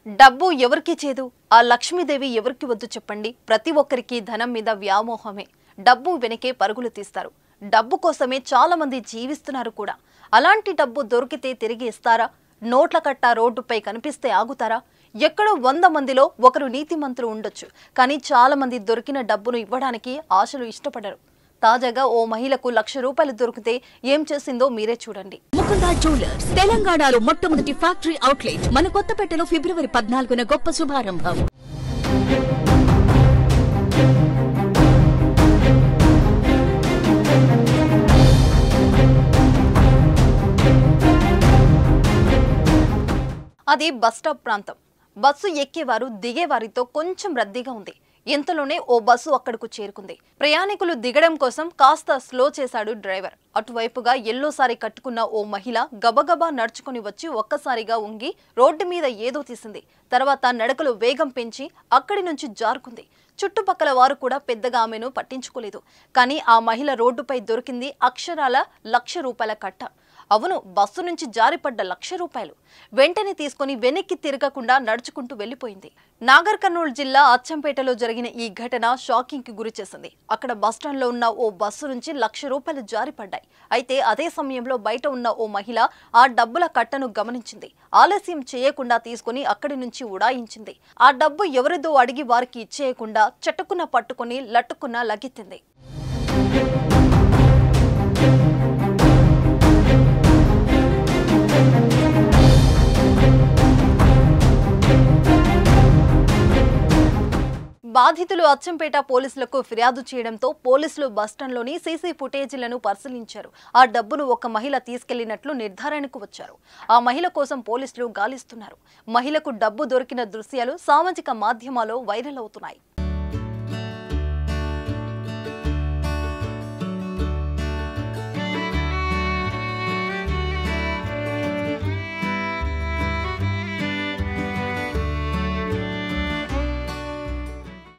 డబ్బు ఎవరికి చేదు? ఆ లక్ష్మీదేవి ఎవరికి వద్దు చెప్పండి? ప్రతి ఒక్కరికి ధనం మీద వ్యామోహమే. డబ్బు వెనకే పరుగులు తీస్తారు. డబ్బు కోసమే చాలా మంది జీవిస్తున్నారు కూడా. అలాంటి డబ్బు దొరికితే తిరిగి ఇస్తారా? నోట్ల కట్ట రోడ్డుపై కనిపిస్తే ఆగుతారా? ఎక్కడో 100 మందిలో ఒకరు నీతిమంతులు ఉండొచ్చు. కానీ చాలా మంది దొరికిన డబ్బును ఇవ్వడానికి ఆశలు ఇష్టపడరు. తాజాగా ఓ మహిళకు ₹1,00,000 దొరికితే ఏం చేసిందో మీరే చూడండి. ముకుంద జ్యువెలర్స్ తెలంగాణలో మొట్టమొదటి ఫ్యాక్టరీ అవుట్లెట్ మన కొత్తపేటలో ఫిబ్రవరి 14న గొప్ప శుభారంభం. అది బస్టాప్ ప్రాంతం. బస్సు ఎక్కేవారు దిగేవారితో కొంచెం రద్దీగా ఉంది. ఇంతలోనే ఓ బస్సు అక్కడకు చేరుకుంది. ప్రయాణికులు దిగడం కోసం కాస్త స్లో చేశాడు డ్రైవర్. అటువైపుగా ఎల్లో సారీ కట్టుకున్న ఓ మహిళ గబగబా నడుచుకుని వచ్చి ఒక్కసారిగా ఉంగి రోడ్డు మీద ఏదో తీసింది. తర్వాత నడకలు వేగం పెంచి అక్కడి నుంచి జారుకుంది. చుట్టుపక్కల వారు కూడా పెద్దగా ఆమెను పట్టించుకోలేదు. కానీ ఆ మహిళ రోడ్డుపై దొరికింది అక్షరాల ₹1,00,000 కట్ట. అవును, బస్సు నుంచి జారిపడ్డ ₹1,00,000. వెంటనే తీసుకుని వెనక్కి తిరగకుండా నడుచుకుంటూ వెళ్లిపోయింది. నాగర్ కర్నూలు జిల్లా అచ్చంపేటలో జరిగిన ఈ ఘటన షాకింగ్ కి గురి చేసింది. అక్కడ బస్టాండ్ లో ఉన్న ఓ బస్సు నుంచి ₹1,00,000 జారిపడ్డాయి. అయితే అదే సమయంలో బయట ఉన్న ఓ మహిళ ఆ డబ్బుల కట్టను గమనించింది. ఆలస్యం చేయకుండా తీసుకుని అక్కడి నుంచి ఉడాయించింది. ఆ డబ్బు ఎవరిదో అడిగి వారికి ఇచ్చేయకుండా చటుకున పట్టుకుని లట్టుకున్న లగెత్తింది. బాధితులు అచ్చంపేట పోలీసులకు ఫిర్యాదు చేయడంతో పోలీసులు బస్టాండ్లోని సీసీ ఫుటేజీలను పరిశీలించారు. ఆ డబ్బును ఒక మహిళ తీసుకెళ్లినట్లు నిర్ధారణకు వచ్చారు. ఆ మహిళ కోసం పోలీసులు గాలిస్తున్నారు. మహిళకు డబ్బు దొరికిన దృశ్యాలు సామాజిక మాధ్యమాల్లో వైరల్ అవుతున్నాయి.